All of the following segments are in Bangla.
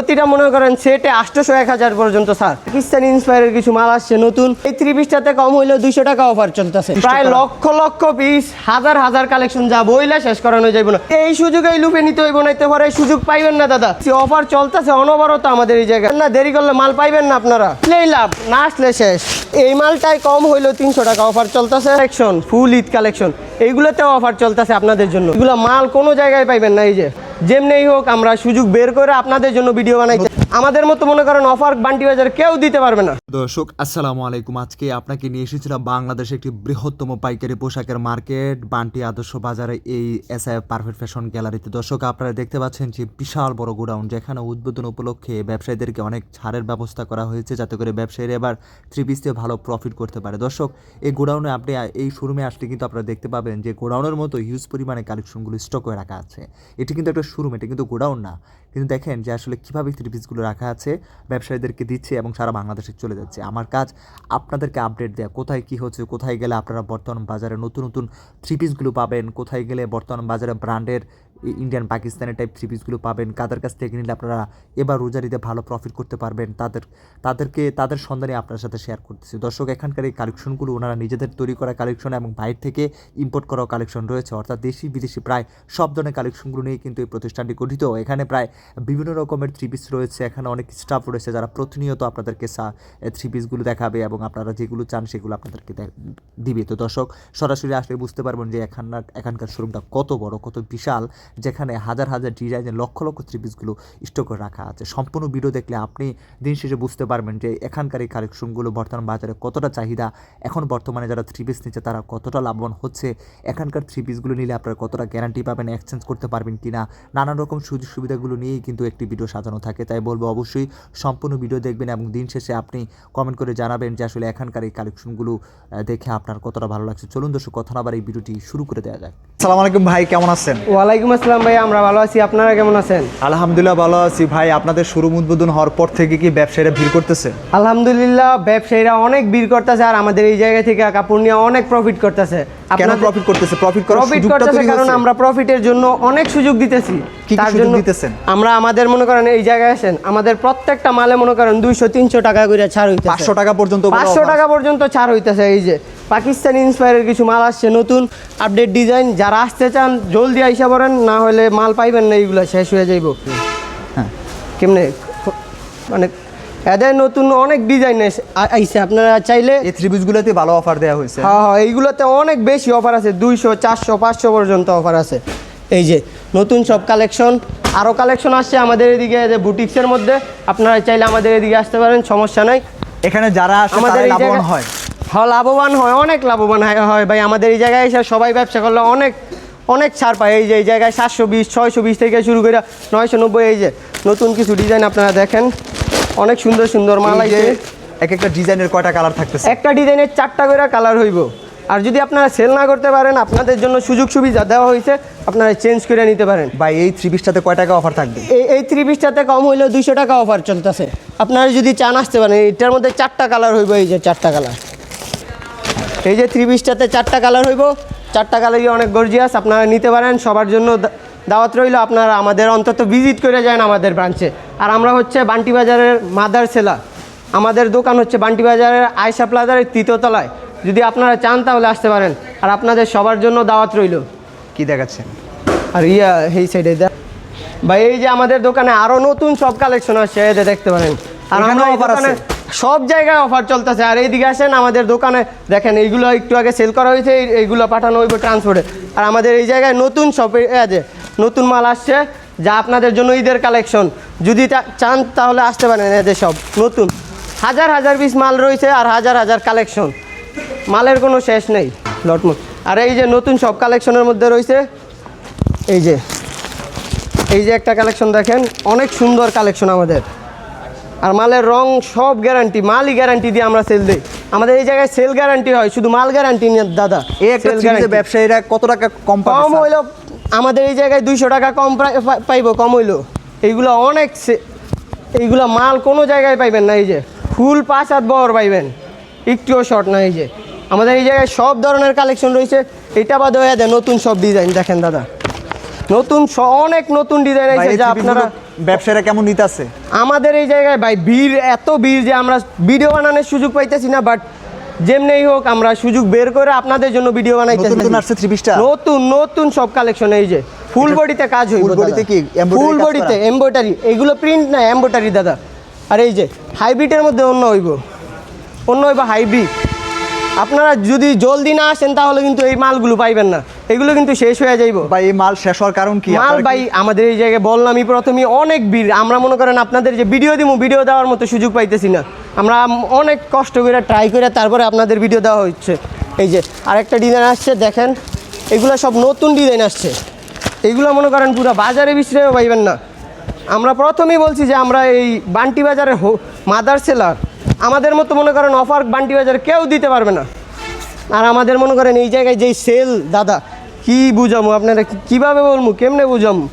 প্রতিটা মনে করেন সেটে 800-1000 পর্যন্ত স্যার। পাকিস্তানি ইন্সপায়ারের কিছু মাল আসছে নতুন, এই 3 পিসটাতে কম হইলেও 200 টাকা অফার চলতেছে। প্রায় লক্ষ লক্ষ পিস, হাজার হাজার কালেকশন, যা বইলা শেষ করানো যাইব না। এই সুযোগ এই লুপে নিতে হইব, নাইতে পারে সুযোগ পাইবেন না দাদা। অফার চলতেছে অনবরত আমাদের এই জায়গায়, না দেরি করলে মাল পাইবেন না আপনারা। আসলেই লাভ, না আসলে শেষ। এই মালটাই কম হইলেও 300 টাকা অফার চলতেছে। কালেকশন ফুল ঈদ কালেকশন, এইগুলোতেও অফার চলতেছে আপনাদের জন্য। এগুলো মাল কোনো জায়গায় পাইবেন না। এই যে যেমনি হোক আমরা সুযোগ বের করে আপনাদের জন্য ভিডিও বানাইতে, আমাদের মতো মনে করেন অফার বান্টি বাজার কেউ দিতে পারবে না। দর্শক আসসালামু আলাইকুম। আজকে আপনাকে নিয়ে এসেছিলাম বাংলাদেশের একটি বৃহত্তম পাইকারি পোশাকের মার্কেট বান্টি আদর্শ বাজারে, এই এসআইএফ পারফেক্ট ফ্যাশন গ্যালারিতে। দর্শক আপনারা দেখতে পাচ্ছেন যে বিশাল বড় গোডাউন, যেখানে উদ্বোধন উপলক্ষে ব্যবসায়ীদেরকে অনেক ছাড়ের ব্যবস্থা করা হয়েছে, যাতে করে ব্যবসায়ীরা এবার 3 পিস দিয়ে ভালো প্রফিট করতে পারে। দর্শক এই গোডাউনে আপনি এই শোরুমে আসলে কিন্তু আপনারা দেখতে পাবেন যে গোডাউনের মতো হিউজ পরিমাণে কালেকশনগুলো স্টক হয়ে রাখা আছে। এটি কিন্তু একটা শোরুম, এটা কিন্তু গোডাউন না। কিন্তু দেখেন যে আসলে কীভাবে 3 পিসগুলো রাখা আছে, ব্যবসায়ীদেরকে দিচ্ছে এবং সারা বাংলাদেশে চলে যাচ্ছে। আমার কাজ আপনাদেরকে আপডেট দেওয়া, কোথায় কী হচ্ছে, কোথায় গেলে আপনারা বর্তমান বাজারে নতুন নতুন 3 পিসগুলো পাবেন, কোথায় গেলে বর্তমান বাজারে ব্র্যান্ডের ইন্ডিয়ান পাকিস্তানি টাইপ 3 পিসগুলো পাবেন, কাদের কাছ থেকে নিলে আপনারা এবার রোজারিতে ভালো প্রফিট করতে পারবেন, তাদের সন্ধানে আপনার সাথে শেয়ার করতেছি। দর্শক এখানকার এই কালেকশনগুলো ওনারা নিজেদের তৈরি করা কালেকশন এবং বাইরে থেকে ইম্পোর্ট করাও কালেকশন রয়েছে, অর্থাৎ দেশি বিদেশি প্রায় সব ধরনের কালেকশনগুলো নিয়ে কিন্তু এই প্রতিষ্ঠানটি গঠিত। এখানে প্রায় বিভিন্ন রকমের 3 পিস রয়েছে, এখানে অনেক স্টাফ রয়েছে যারা প্রতিনিয়ত আপনাদেরকে 3 পিসগুলো দেখাবে এবং আপনারা যেগুলো চান সেগুলো আপনাদেরকে দিবে। তো দর্শক সরাসরি আসলে বুঝতে পারবেন যে এখানকার শোরুমটা কত বড়, কত বিশাল, যেখানে হাজার হাজার ডিজাইনের লক্ষ লক্ষ 3 পিসগুলো স্টক করে রাখা আছে। সম্পূর্ণ ভিডিও দেখলে আপনি দিন শেষে বুঝতে পারবেন যে এখানকার এই কালেকশনগুলো বর্তমান বাজারে কতটা চাহিদা, এখন বর্তমানে যারা 3 পিস নিচ্ছে তারা কতটা লাভবান হচ্ছে, এখানকার 3 পিসগুলো নিলে আপনারা কতটা গ্যারান্টি পাবেন, এক্সচেঞ্জ করতে পারবেন কিনা, নানান রকম সুযোগ সুবিধাগুলো নিয়েই কিন্তু একটি ভিডিও সাজানো থাকে। তাই বলবো অবশ্যই সম্পূর্ণ ভিডিও দেখবেন এবং দিন শেষে আপনি কমেন্ট করে জানাবেন যে আসলে এখানকার এই কালেকশনগুলো দেখে আপনার কতটা ভালো লাগছে। চলুন দর্শক কথা না আবার এই ভিডিওটি শুরু করে দেওয়া যাক। আসসালামু আলাইকুম ভাই, কেমন আছেন? ওয়ালাইকুম আসসালাম ভাই, আমরা ভালো আছি, আপনারা কেমন আছেন? আলহামদুলিল্লাহ ভালো আছি ভাই। আপনাদের শোরুম উদ্বোধন হওয়ার পর থেকে কি ব্যবসায়ীরা ভিড় করতেছে? আলহামদুলিল্লাহ ব্যবসায়ীরা অনেক ভিড় করতেছে, আর আমাদের এই জায়গা থেকে কাপড় নিয়ে অনেক প্রফিট করতেছে। কেন প্রফিট করতেছে? প্রফিট করতেছে কারণ আমরা প্রফিটের জন্য অনেক সুযোগ দিতেছি। তার জন্য দিতেছেন আমরা আমাদের মনে করেন এই জায়গায় আসেন, আমাদের প্রত্যেকটা মালে মনে করেন 200-300 টাকা করে ছাড় হইতেছে, 500 টাকা পর্যন্ত 500 টাকা পর্যন্ত ছাড় হইতেছে। এই যে পাকিস্তানি ইন্সপায়ারের কিছু মাল আসছে নতুন আপডেট ডিজাইন, যারা আসতে চান জলদি আইসা পড়েন, না হলে মাল পাইবেন না, এইগুলো শেষ হয়ে যাইব। হ্যাঁ কেমনে মানে এদের নতুন অনেক ডিজাইন আইছে, আপনারা চাইলে এই 3 পিসগুলোতে ভালো অফার দেওয়া হয়েছে। হ্যাঁ হ্যাঁ, এইগুলোতে অনেক বেশি অফার আছে, 200, 400, 500 পর্যন্ত অফার আছে। এই যে নতুন সব কালেকশন, আরও কালেকশন আসছে আমাদের এদিকে যে বুটিক্সের মধ্যে, আপনারা চাইলে আমাদের এদিকে আসতে পারেন, সমস্যা নাই। এখানে যারা আসে আমাদের তারা লাভবান হয়। হ্যাঁ লাভবান হয়, অনেক লাভবান হয় ভাই। আমাদের এই জায়গায় এসে সবাই ব্যবসা করলে অনেক অনেক ছাড় পায়। এই যে এই জায়গায় 720, 620 থেকে শুরু করে 990। এই যে নতুন কিছু ডিজাইন আপনারা দেখেন, অনেক সুন্দর সুন্দর মাল আছে। এক একটা ডিজাইনের কয়টা কালার থাকতেছে? একটা ডিজাইনের 4টা করে কালার হইব। আর যদি আপনারা সেল না করতে পারেন, আপনাদের জন্য সুযোগ সুবিধা দেওয়া হয়েছে, আপনারা চেঞ্জ করে নিতে পারেন। ভাই এই 3 পিসটাতে কয় টাকা অফার থাকবে? এই 3 পিসটাতে কম হইলেও 200 টাকা অফার চলতেছে। আপনারা যদি চান আসতে পারেন, এটার মধ্যে 4টা কালার হইব। এই যে 4টা কালার, এই যে 3 পিসটাতে 4টা কালার হইব, 4টা কালারই অনেক গর্জিয়াস, আপনারা নিতে পারেন। সবার জন্য দাওয়াত রইল, আপনারা আমাদের অন্তত ভিজিট করে যান আমাদের ব্রাঞ্চে। আর আমরা হচ্ছে বান্টি বাজারের মাদার সেলা, আমাদের দোকান হচ্ছে বান্টি বাজারের আয়শা প্লাজারের 3য় তলায়। যদি আপনারা চান তাহলে আসতে পারেন, আর আপনাদের সবার জন্য দাওয়াত রইল। কি দেখাচ্ছেন? আর এই সাইডে ভাই, এই যে আমাদের দোকানে আরও নতুন সব কালেকশন আসছে, এদের দেখতে পারেন। আর আমরা সব জায়গায় অফার চলতেছে। আর এইদিকে আসেন আমাদের দোকানে দেখেন, এইগুলো একটু আগে সেল করা হয়েছে, এইগুলো পাঠানো হইব ট্রান্সপোর্টে। আর আমাদের এই জায়গায় নতুন শপে যে নতুন মাল আসছে, যা আপনাদের জন্য ঈদের কালেকশন, যদি চান তাহলে আসতে পারেন। এদের সব নতুন হাজার হাজার পিস মাল রয়েছে, আর হাজার হাজার কালেকশন, মালের কোনো শেষ নেই লটমট। আর এই যে নতুন সব কালেকশনের মধ্যে রয়েছে, এই যে একটা কালেকশন দেখেন, অনেক সুন্দর কালেকশন আমাদের। আর মালের রং সব গ্যারান্টি, মালই গ্যারান্টি দিয়ে আমরা সেল দিই। আমাদের এই জায়গায় সেল গ্যারান্টি হয়, শুধু মাল গ্যারান্টি নিয়ে দাদা। এই একটা ব্যবসায়ীরা কত টাকা কম হইলো আমাদের এই জায়গায় 200 টাকা কম পাইব, কম হইলো। এইগুলো অনেক, এইগুলো মাল কোনো জায়গায় পাইবেন না। এই যে ফুল 5 হাত বহর পাইবেন, একটুও শর্ট না। এই যে আমাদের এই জায়গায় সব ধরনের কালেকশন রয়েছে। এটা বাদে হয়ে যায় নতুন সব ডিজাইন দেখেন দাদা, অনেক নতুন ডিজাইন ভাই, আছে এই যা থ্রি আপনারা পিসগুলো ব্যবসায়ীরা কেমন নিতে আছে? আমাদের এই জায়গায় ভাই এত ভিড় যে আমরা ভিডিও বানানোর সুযোগ পাইতেছি না, বাট যেমনিই হোক আমরা সুযোগ বের করে আপনাদের জন্য ভিডিও বানাইতেছি। নতুন আসছে থ্রি পিসটা, নতুন সব কালেকশন। এই যে ফুল বডিতে কাজ হইব, ফুল বডিতে কি ফুল বডিতে এমব্রয়ডারি, এগুলো প্রিন্ট না এমব্রয়ডারি দাদা। আর এই যে হাইব্রিডের মধ্যে অন্য হইব হাইব্রিড। আপনারা যদি জলদি না আসেন তাহলে কিন্তু এই মালগুলো পাইবেন না, এগুলো কিন্তু শেষ হয়ে যাইব। ভাই এই মাল শেষ হওয়ার কারণ কি? মাল ভাই আমাদের এই জায়গায় বললামই প্রথমেই অনেক ভিড়। আমরা মনে করেন আপনাদের যে ভিডিও ভিডিও দেওয়ার মতো সুযোগ পাইতেছি না। আমরা অনেক কষ্ট করে ট্রাই করে তারপরে আপনাদের ভিডিও দেওয়া হচ্ছে। এই যে আরেকটা ডিজাইন আসছে দেখেন, এগুলো সব নতুন ডিজাইন আসছে। এগুলো মনে করেন পুরো বাজারে বিছড়েও পাইবেন না। আমরা প্রথমেই বলছি যে আমরা এই বান্টি বাজারে মাদার সেলার, আমাদের মতো মনে করেন অফার বান্টি বাজারে কেউ দিতে পারবে না। আর আমাদের মনে করেন এই জায়গায় যেই সেল দাদা, কি বুঝামো আপনারা, কীভাবে বলবো, কেমনে বুঝামো?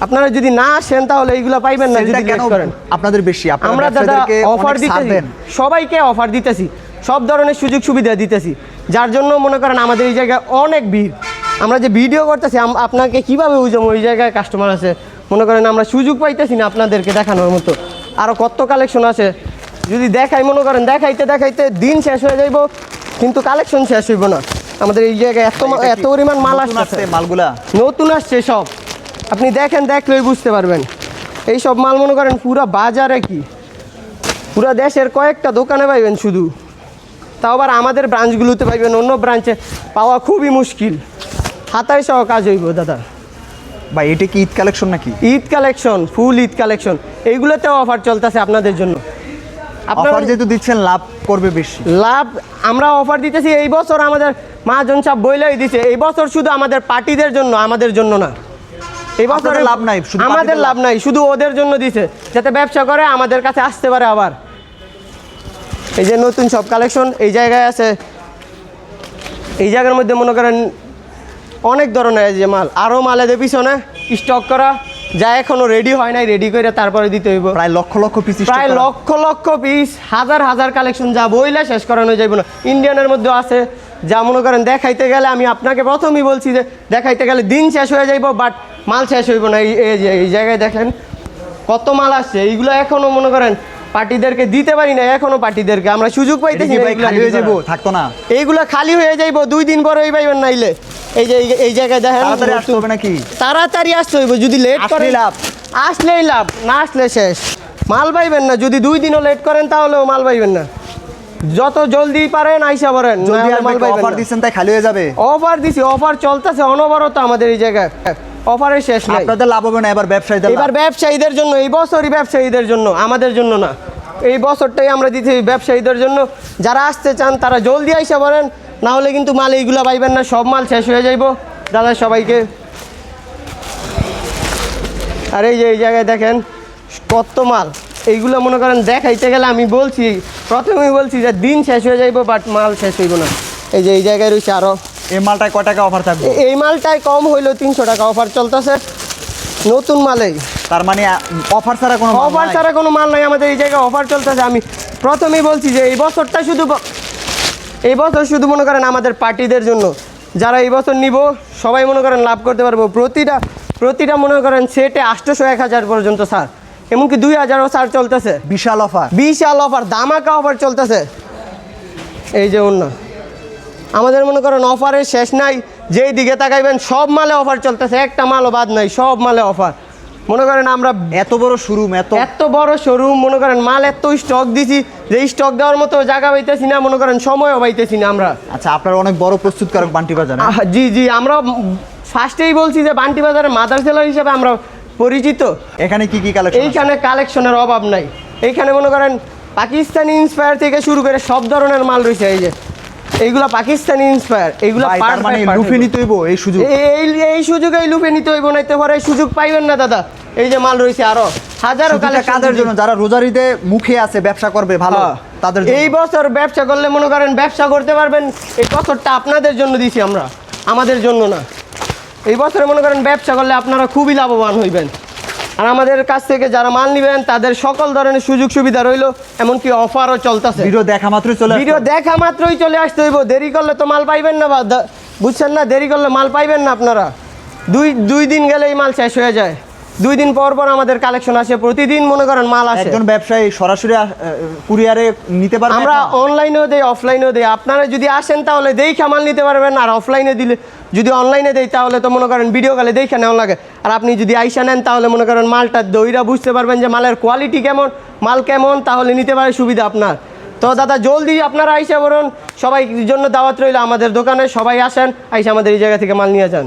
আপনারা যদি না আসেন তাহলে এইগুলো পাইবেন না। যদি কেন করেন আপনাদের বেশি? আমরা দাদা অফার দিতেছি, সবাইকে অফার দিতেছি, সব ধরনের সুযোগ সুবিধা দিতেছি, যার জন্য মনে করেন আমাদের এই জায়গায় অনেক ভিড়। আমরা যে ভিডিও করতেছি আপনাকে কীভাবে বুঝাবো? ওই জায়গায় কাস্টমার আছে, মনে করেন আমরা সুযোগ পাইতেছি না আপনাদেরকে দেখানোর মতো। আরও কত কালেকশন আছে, যদি দেখাই মনে করেন দেখাইতে দিন শেষ হয়ে যাইব, কিন্তু কালেকশন শেষ হইব না। আমাদের এই জায়গায় এত পরিমাণ মাল আসছে, মালগুলা নতুন আসছে সব। আপনি দেখলেই বুঝতে পারবেন। এই সব মাল মনে করেন পুরা বাজারে কি পুরা দেশের কয়েকটা দোকানে পাইবেন শুধু, তাও আবার আমাদের ব্রাঞ্চগুলোতে পাইবেন, অন্য ব্রাঞ্চে পাওয়া খুবই মুশকিল। হাতায় সহ কাজ হইব দাদা। ভাই এটা কি ঈদ কালেকশন নাকি? Eid collection, full Eid collection, এইগুলোতেও অফার চলতেছে আপনাদের জন্য। অফার যেহেতু দিচ্ছেন লাভ করবে বেশি। লাভ আমরা অফার দিতেছি এই বছর, আমাদের মহাজন সাহেব বইলাই দিছে এই বছর শুধু আমাদের পার্টিদের জন্য, আমাদের জন্য না। এই বছর লাভ নাই, আমাদের লাভ নাই, শুধু ওদের জন্য দিছে, যাতে ব্যবসা করে আমাদের কাছে আসতে পারে আবার। এই যে নতুন সব কালেকশন এই জায়গায় আছে। এই জায়গার মধ্যে মনে করেন অনেক ধরনের যে মাল, আরও মাল এদের পিছনে স্টক করা যা এখনো রেডি হয় নাই, রেডি করে তারপরে দিতে হইব। প্রায় লক্ষ পিস, প্রায় লক্ষ পিস, হাজার কালেকশন, যা বইলে শেষ করানো যাইব না। ইন্ডিয়ানের মধ্যে আছে যা মনে করেন দেখাইতে গেলে, আমি আপনাকে প্রথমেই বলছি যে দেখাইতে গেলে দিন শেষ হয়ে যাইব, বাট মাল শেষ হইব না। এই জায়গায় দেখেন কত মাল আসছে, এইগুলো এখনো মনে করেন পার্টিদেরকে দিতে পারি না, এখনো পার্টিদেরকে আমরা সুযোগ পাইতেছি না। খালি হয়ে যাবো, থাকতো না, এইগুলো খালি হয়ে যাইব 2 দিন পরে পাইবেন নাইলে। এই যে এই জায়গায় দেখেন তাড়াতাড়ি আসতে হবে নাকি? তাড়াতাড়ি আসতে হইব, যদি লেট করে লাভ, আসলেই লাভ, না আসলে শেষ। মাল পাইবেন না, যদি 2 দিনও লেট করেন তাহলেও মাল পাইবেন না। যত জলদি পারেন আইসা পড়েন, মাল পাইবেন। অফার দিচ্ছেন তাই খালি হয়ে যাবে? অফার দিছি, অফার চলতেছে অনবরত আমাদের এই জায়গায়, অফারের শেষ নাই। আপনাদের লাভ হবে না এবার ব্যবসায়ীদের? এবার ব্যবসায়ীদের জন্য, এই বছরই ব্যবসায়ীদের জন্য, আমাদের জন্য না। এই বছরটাই আমরা দিচ্ছি ব্যবসায়ীদের জন্য। যারা আসতে চান তারা জলদি আইসা পড়েন, না হলে কিন্তু মাল এইগুলা পাইবেন না, সব মাল শেষ হয়ে যাইব। দাদা সবাইকে। আর এই যে এই জায়গায় দেখেন কত মাল, এইগুলো মনে করেন দেখাইতে গেলে আমি বলছি প্রথমেই বলছি যে দিন শেষ হয়ে যাইব, বাট মাল শেষ হইব না। এই যে এই জায়গায় রয়েছে আরও। এই মালটায় কয় টাকা অফার থাকবে? এই মালটায় কম হইলো 300 টাকা অফার চলতেছে, নতুন মালেই। তার মানে অফার ছাড়া কোনো অফার ছাড়া কোনো মাল নাই আমাদের এই জায়গায়, অফার চলতেছে। আমি প্রথমেই বলছি যে এই বছরটা এই বছর শুধু মনে করেন আমাদের পার্টিদের জন্য, যারা এই বছর নিব সবাই মনে করেন লাভ করতে পারবো। প্রতিটা মনে করেন সেটে 800-1000 পর্যন্ত স্যার, এমনকি 2000ও স্যার চলতেছে। বিশাল অফার, বিশাল অফার, দামাকা অফার চলতেছে। এই যে অন্য আমাদের মনে করেন অফারের শেষ নাই, যেই দিকে তাকাইবেন সব মালে অফার চলতেছে, একটা মালও বাদ নাই, সব মালে অফার। মনে করেন আমরা এত বড় শোরুম, এত বড় শোরুম, মনে করেন মাল এত স্টক দিছি যে স্টক দেওয়ার মতো জায়গা পাইতেছি না, মনে করেন সময়ও পাইতেছি না আমরা। আচ্ছা, আপনার অনেক বড় প্রস্তুতকারক বান্টি বাজার? জি, আমরা ফার্স্টেই বলছি যে বান্টি বাজারের মাদার সেলার হিসেবে আমরা পরিচিত। এখানে কি কালেকশন? এইখানে কালেকশনের অভাব নাই। এইখানে মনে করেন পাকিস্তানি ইন্সপায়ার থেকে শুরু করে সব ধরনের মাল রয়েছে। এই যে এইগুলা পাকিস্তানি ইন্সপায়ার, এইগুলা মানে লুফে নিতে হইব এই সুযোগ। এই সুযোগেই লুফে নিতে হইব, নাইতে পরে সুযোগ পাইবেন না দাদা। এই যে মাল রয়েছে আরো হাজারো কালেকশন। কাদের জন্য? যারা রোজারিতে মুখে আছে ব্যবসা করবে ভালো, তাদের জন্য। এই বছর ব্যবসা করলে মনে করেন ব্যবসা করতে পারবেন। এই বছরটা আপনাদের জন্য দিছি আমরা, আমাদের জন্য না। এই বছরে মনে করেন ব্যবসা করলে আপনারা খুবই লাভবান হইবেন। আর আমাদের কাছ থেকে যারা মাল নেবেন তাদের সকল ধরনের সুযোগ সুবিধা রইলো, এমনকি অফারও চলতেছে। ভিডিও দেখা মাত্রই চলে আসতে হইব। দেরি করলে তো মাল পাইবেন না, বুঝছেন না? দেরি করলে মাল পাইবেন না আপনারা। দুই দিন গেলে এই মাল শেষ হয়ে যায়। 2 দিন পর পর আমাদের কালেকশন আসে, প্রতিদিন মনে করেন মাল আসে। একজন ব্যবসায়ী সরাসরি কুরিয়ারে নিতে পারবে? আমরা অনলাইনেও দেই, অফলাইনেও দেই। আপনারা যদি আসেন তাহলে দেখে মাল নিতে পারবেন, আর অফলাইনে দিলে যদি অনলাইনে দেই তাহলে তো মনে করেন ভিডিও কলে দেখে নেওয়া লাগে। আর আপনি যদি আইসা নেন তাহলে মনে করেন মালটা দইরা বুঝতে পারবেন যে মালের কোয়ালিটি কেমন, মাল কেমন, তাহলে নিতে পারে সুবিধা আপনার। তো দাদা জলদি আপনারা আইসা বলুন, সবাই জন্য দাওয়াত রইল আমাদের দোকানে, সবাই আসেন, আইসা আমাদের এই জায়গা থেকে মাল নিয়ে যান।